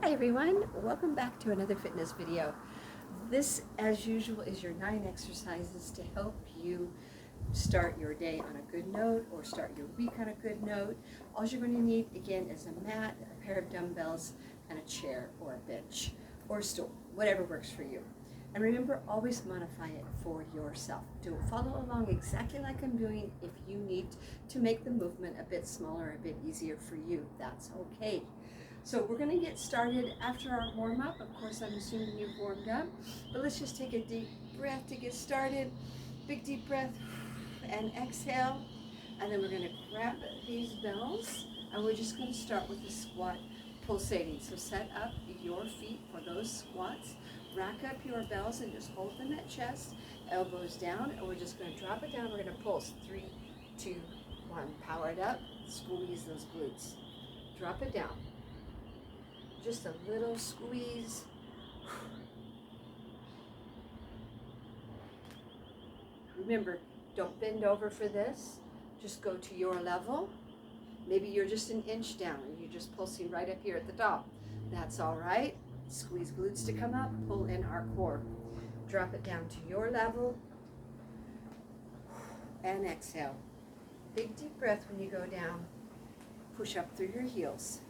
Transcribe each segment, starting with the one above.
Hi everyone, welcome back to another fitness video. This, as usual, is your 9 exercises to help you start your day on a good note or start your week on a good note. All you're going to need, again, is a mat, a pair of dumbbells, and a chair or a bench or a stool, whatever works for you. And remember, always modify it for yourself. Don't follow along exactly like I'm doing. If you need to make the movement a bit smaller, a bit easier for you, that's okay. So we're going to get started after our warm-up. Of course, I'm assuming you've warmed up, but let's just take a deep breath to get started. Big deep breath and exhale. And then we're going to grab these bells and we're just going to start with the squat pulsating. So set up your feet for those squats. Rack up your bells and just hold them at chest, elbows down, and we're just going to drop it down. We're going to pulse. 3, 2, 1. Power it up. Squeeze those glutes. Drop it down. Just a little squeeze. Remember, don't bend over for this. Just go to your level. Maybe you're just an inch down and you're just pulsing right up here at the top. That's all right. Squeeze glutes to come up, pull in our core. Drop it down to your level and exhale. Big deep breath when you go down. Push up through your heels.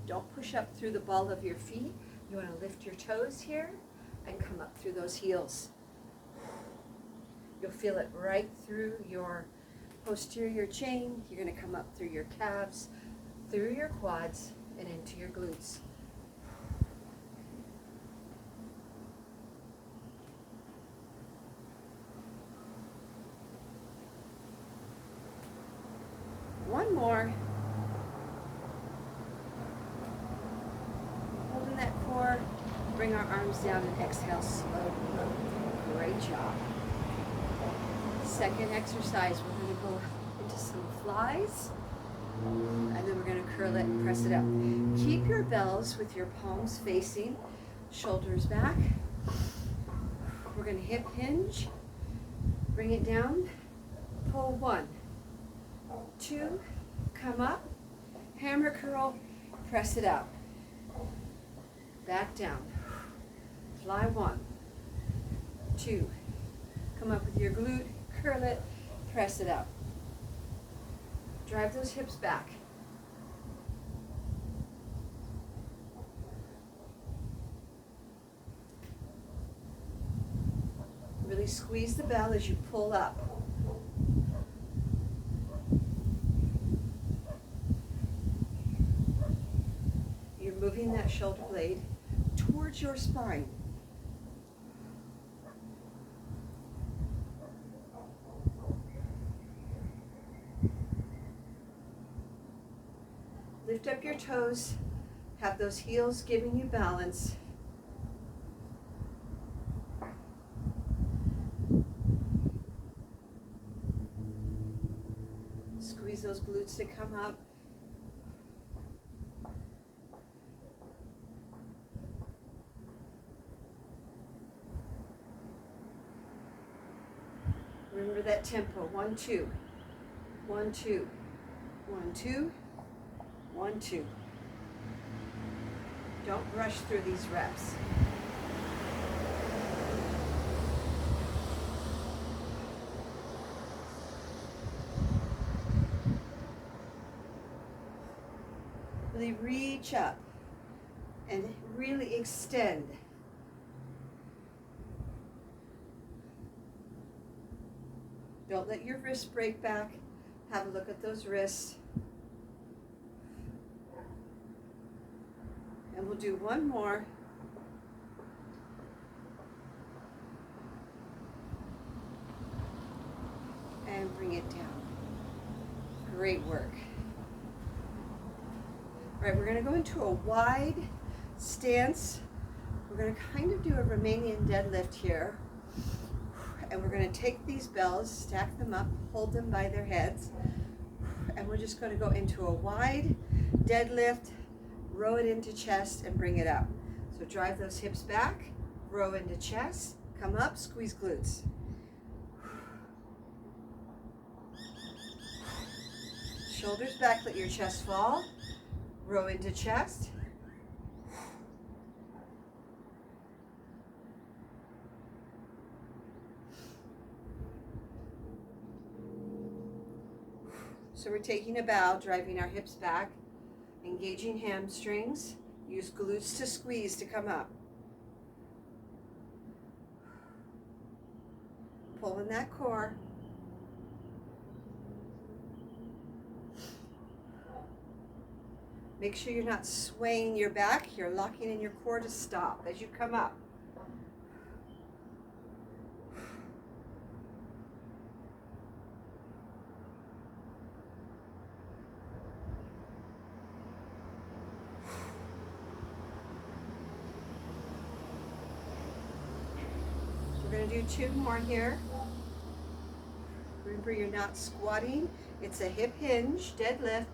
Don't push up through the ball of your feet. You want to lift your toes here and come up through those heels. You'll feel it right through your posterior chain. You're going to come up through your calves, through your quads, and into your glutes. One more. Holding that core, bring our arms down and exhale slowly. Great job. Second exercise, we're going to go into some flies, and then we're going to curl it and press it up. Keep your bells with your palms facing, shoulders back. We're going to hip hinge, bring it down, pull 1, 2, come up, hammer curl, press it up. Back down. Fly 1, 2. Come up with your glute, curl it, press it up. Drive those hips back. Really squeeze the bell as you pull up. You're moving that shoulder blade towards your spine. Lift up your toes, have those heels giving you balance. Squeeze those glutes to come up. Remember that tempo. 1, 2, 1, 2, 1, 2, 1, 2. Don't rush through these reps. Really reach up and really extend. Don't let your wrists break back. Have a look at those wrists. And we'll do one more. And bring it down. Great work. All right, we're going to go into a wide stance. We're going to kind of do a Romanian deadlift here. And we're going to take these bells, stack them up, hold them by their heads, and we're just going to go into a wide deadlift, row it into chest, and bring it up. So drive those hips back, row into chest, come up, squeeze glutes. Shoulders back, let your chest fall. Row into chest. So we're taking a bow, driving our hips back, engaging hamstrings. Use glutes to squeeze to come up. Pull in that core. Make sure you're not swaying your back. You're locking in your core to stop as you come up. We're going to do 2 more here. Remember, you're not squatting. It's a hip hinge, deadlift.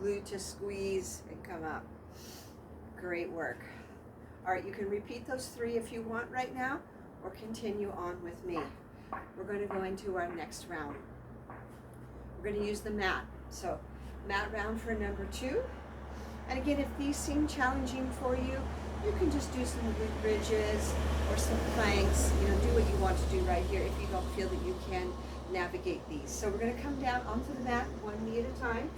Glute to squeeze and come up. Great work. All right, you can repeat those 3 if you want right now, or continue on with me. We're going to go into our next round. We're going to use the mat. So, mat round for number 2. And again, if these seem challenging for you, you can just do some glute bridges or some planks. You know, do what you want to do right here if you don't feel that you can navigate these. So we're going to come down onto the mat, 1 knee at a time.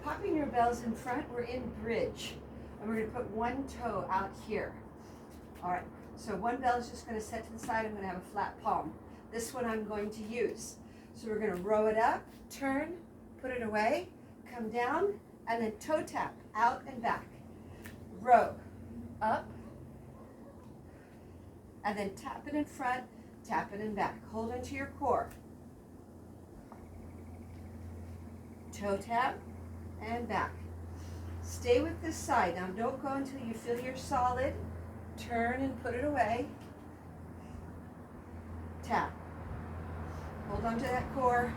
Popping your bells in front, we're in bridge. And we're going to put 1 toe out here. All right, so 1 bell is just going to set to the side. I'm going to have a flat palm. This one I'm going to use. So we're going to row it up, turn, put it away, come down, and then toe tap, out and back. Row, up, and then tap it in front, tap it in back. Hold into your core. Toe tap, and back. Stay with this side. Now don't go until you feel you're solid. Turn and put it away. Tap. Hold on to that core.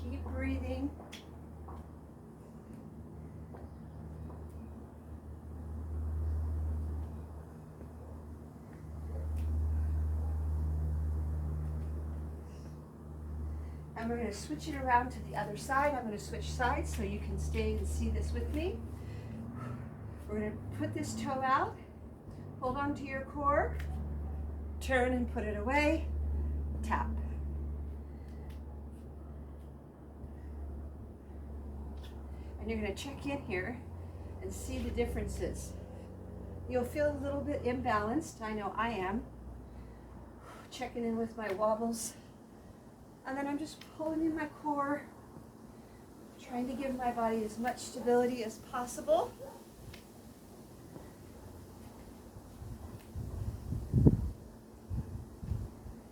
Keep breathing. And we're going to switch it around to the other side. I'm going to switch sides so you can stay and see this with me. We're going to put this toe out. Hold on to your core. Turn and put it away. Tap. And you're going to check in here and see the differences. You'll feel a little bit imbalanced. I know I am. Checking in with my wobbles. And then I'm just pulling in my core, trying to give my body as much stability as possible.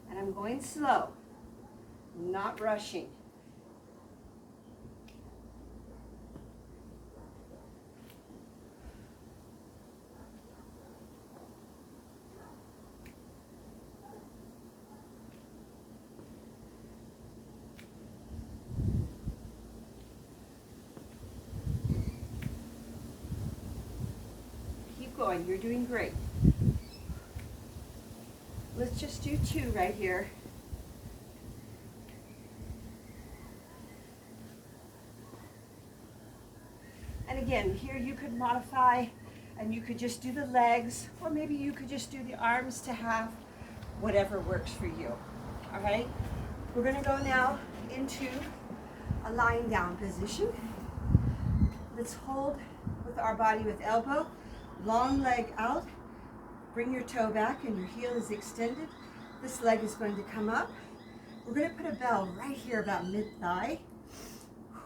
And I'm going slow, not rushing. Going. You're doing great. Let's just do 2 right here. And again, here you could modify and you could just do the legs, or maybe you could just do the arms to half, whatever works for you. All right? We're going to go now into a lying down position. Let's hold with our body with elbow. Long leg out, bring your toe back and your heel is extended. This leg is going to come up. We're going to put a bell right here about mid-thigh.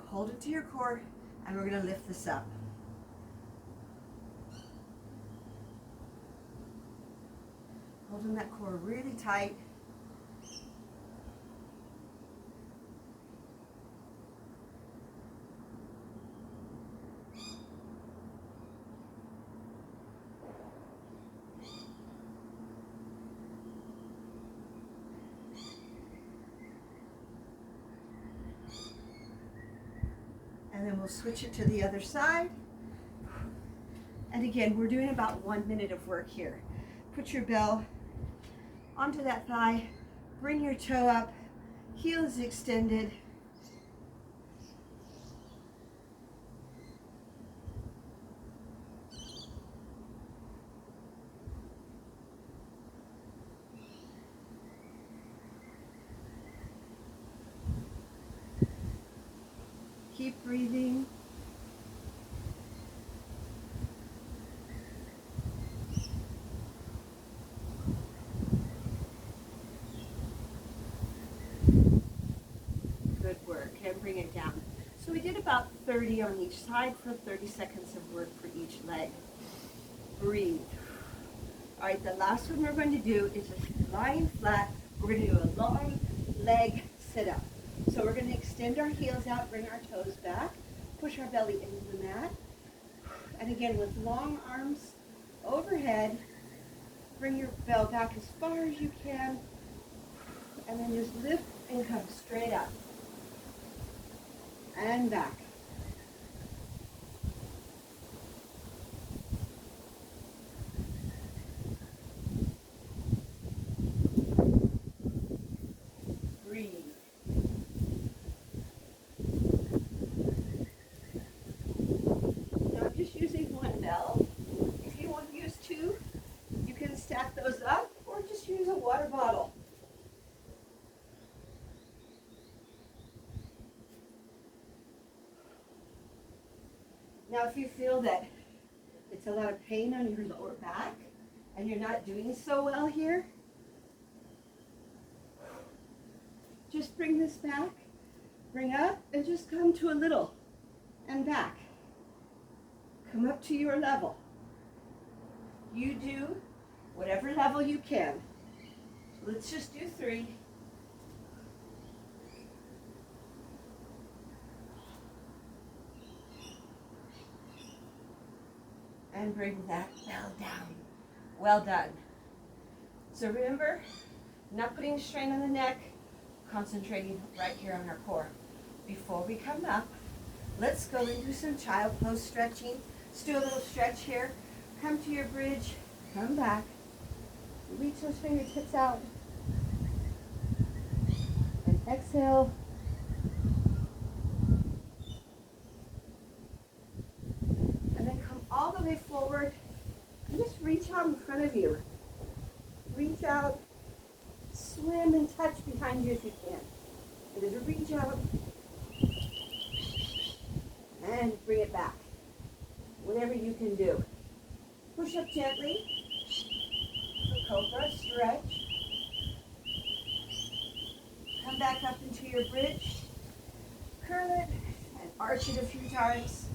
Hold it to your core and we're going to lift this up. Holding that core really tight. then we'll switch it to the other side. And again, we're doing about 1 minute of work here. Put your bell onto that thigh, bring your toe up, heel is extended. Keep breathing. Good work, and bring it down. So we did about 30 on each side for 30 seconds of work for each leg. Breathe. All right, the last one we're going to do is just lying flat. We're going to do a long leg sit-up. So we're going to extend our heels out, bring our toes back, push our belly into the mat. And again, with long arms overhead, bring your bell back as far as you can. And then just lift and come straight up. And back. Breathe. Now I'm just using one bell. If you want to use two, you can stack those up or just use a water bottle. Now if you feel that it's a lot of pain on your lower back and you're not doing so well here, just bring this back, bring up, and just come to a little and back. Come up to your level. You do whatever level you can. Let's just do 3. And bring that bell down. Well done. So remember, not putting strain on the neck, concentrating right here on our core. Before we come up, let's go and do some child pose stretching. Let's do a little stretch here. Come to your bridge, come back. Reach those fingertips out. And exhale. All the way forward, and just reach out in front of you. Reach out, swim and touch behind you if you can. And then reach out and bring it back. Whatever you can do. Push up gently. Cobra, stretch. Come back up into your bridge. Curl it and arch it a few times.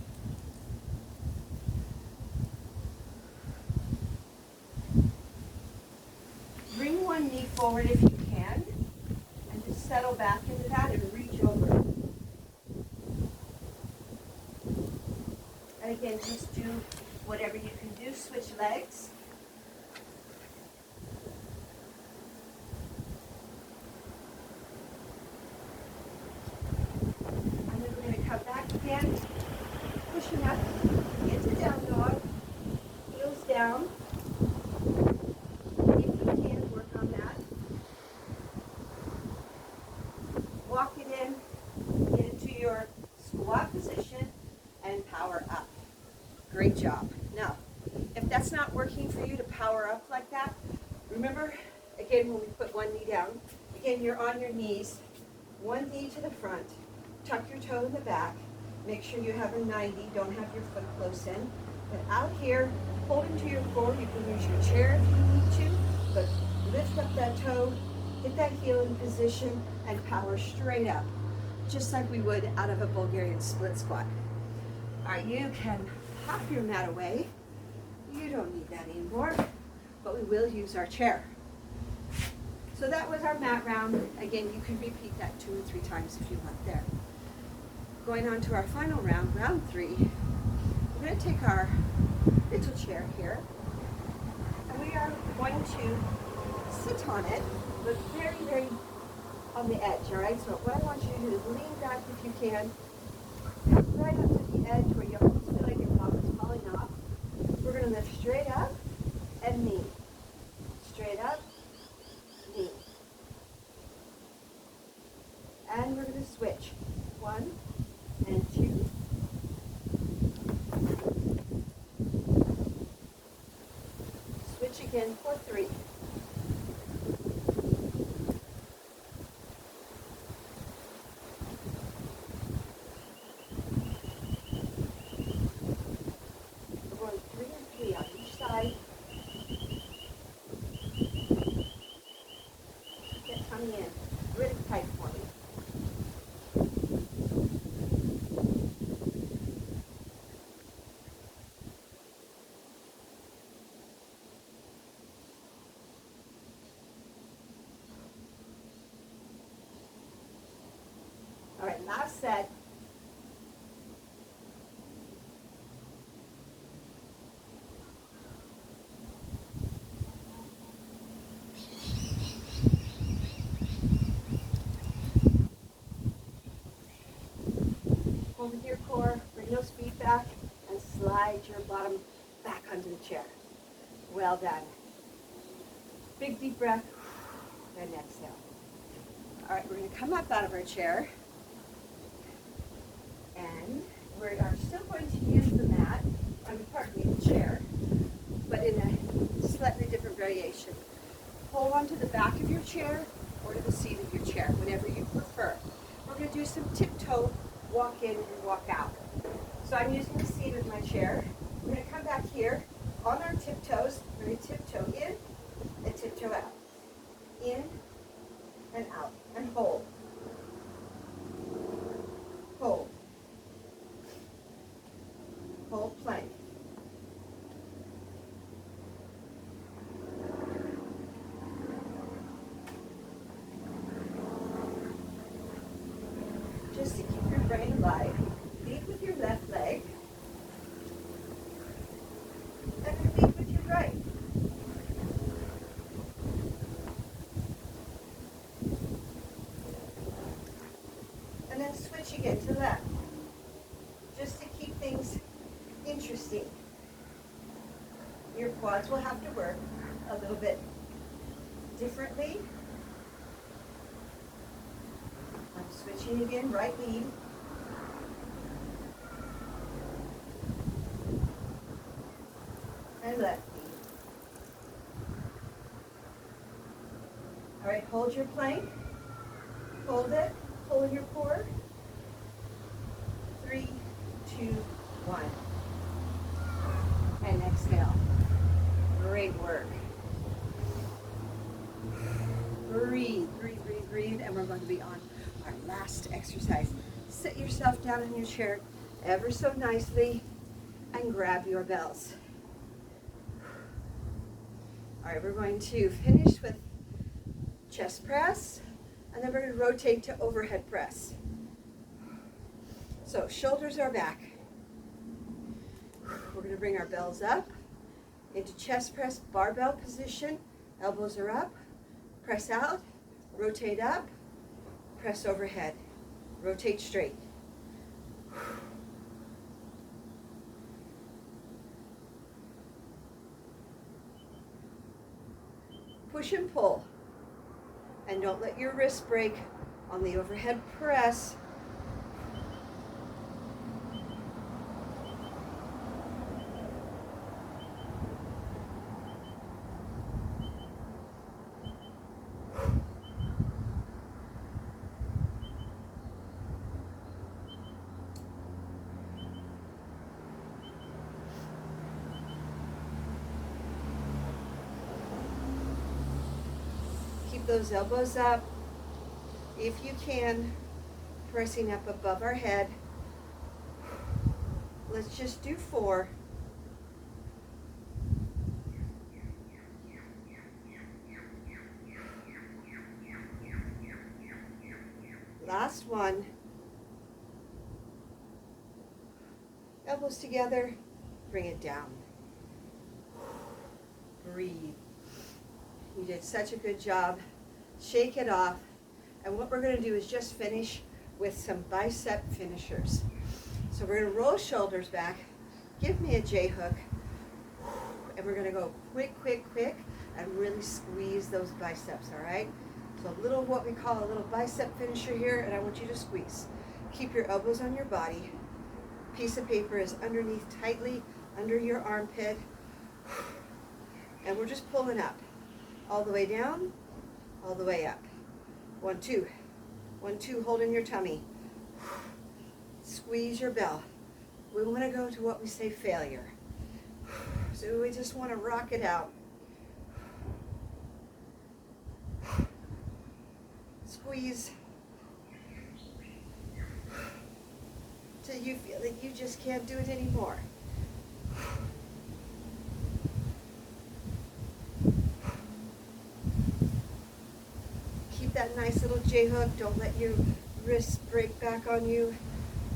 Bring one knee forward if you can, and just settle back into that and reach over. And again, just do whatever you can do. Switch legs. And then we're going to come back again, pushing up into down dog, heels down. Walk it in, get into your squat position, and power up. Great job. Now, if that's not working for you to power up like that, remember, again, when we put one knee down, again, you're on your knees, one knee to the front, tuck your toe in the back, make sure you have a 90, don't have your foot close in. But out here, hold into your core, you can use your chair if you need to, but lift up that toe, get that heel in position, and power straight up, just like we would out of a Bulgarian split squat. All right, you can pop your mat away. You don't need that anymore, but we will use our chair. So that was our mat round. Again, you can repeat that 2 or 3 times if you want there. Going on to our final round, round 3. We're going to take our little chair here, and we are going to sit on it, but very, very on the edge, all right? So what I want you to do is lean back if you can, right get up to the edge where you almost feel like your pocket's falling off. We're going to lift straight up and knee. Straight up, knee. And we're going to switch. 1 and 2. Switch again for 3. We're going 3 and 3 on each side. Keep that tummy in really tight for me. All right, last set. Hold with your core, bring those feet back, and slide your bottom back onto the chair. Well done. Big deep breath, and exhale. All right, we're going to come up out of our chair. And we are still going to use the mat, pardon me, the chair, but in a slightly different variation. Hold on to the back of your chair or to the seat of your chair, whatever you prefer. We're going to do some tiptoe walk in and walk out. So I'm using the seat of my chair. We're going to come back here on our tiptoes. We're going to tiptoe in and tiptoe out. In and out. And hold. Hold. Hold plank. Just to keep your brain alive, lead with your left leg and then lead with your right. And then switch again to left, just to keep things interesting. Your quads will have to work a little bit differently. I'm switching again, right lead. And left lead. All right, hold your plank. Hold it, pull your core. 3, 2, 1. And exhale. Great work. Breathe, breathe, breathe, breathe, and we're going to be on our last exercise. Sit yourself down in your chair ever so nicely and grab your bells. All right, we're going to finish with chest press, and then we're going to rotate to overhead press. So shoulders are back. We're going to bring our bells up into chest press, barbell position. Elbows are up. Press out, rotate up, press overhead, rotate straight. Push and pull. And don't let your wrist break on the overhead press. Keep those elbows up, if you can, pressing up above our head. Let's just do 4. Last one. Elbows together, bring it down. Breathe. You did such a good job. Shake it off. And what we're going to do is just finish with some bicep finishers. So we're gonna roll shoulders back, give me a J hook, and we're gonna go quick, quick, quick, and really squeeze those biceps, all right? So a little, what we call a little bicep finisher here, and I want you to squeeze. Keep your elbows on your body. Piece of paper is underneath tightly, under your armpit, and we're just pulling up. All the way down, all the way up. 1, 2. 1, 2, holding your tummy. Squeeze your bell. We want to go to what we say failure. So we just want to rock it out. Squeeze till you feel that you just can't do it anymore. Keep that nice little J hook. Don't let your wrists break back on you.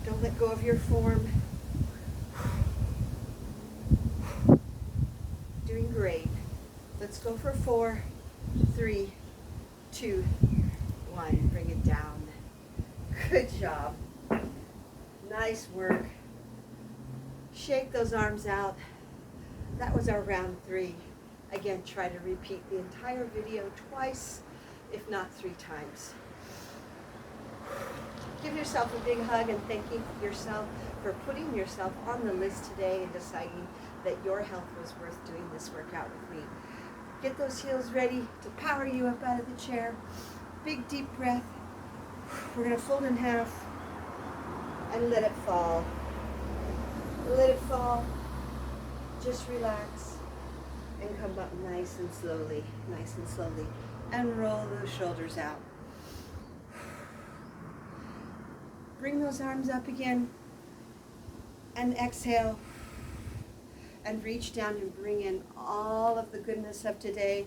Don't let go of your form. Doing great. Let's go for 4, 3, 2, 1. Bring it down. Good job. Nice work. Shake those arms out. That was our round 3. Again, try to repeat the entire video twice, if not 3 times. Give yourself a big hug and thank yourself for putting yourself on the list today and deciding that your health was worth doing this workout with me. Get those heels ready to power you up out of the chair. Big deep breath. We're going to fold in half and let it fall. Let it fall. Just relax and come up nice and slowly, and roll those shoulders out. Bring those arms up again and exhale and reach down and bring in all of the goodness of today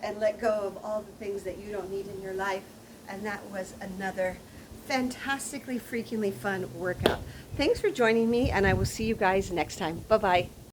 and let go of all the things that you don't need in your life. And that was another fantastically freakingly fun workout. Thanks for joining me, and I will see you guys next time. Bye-bye.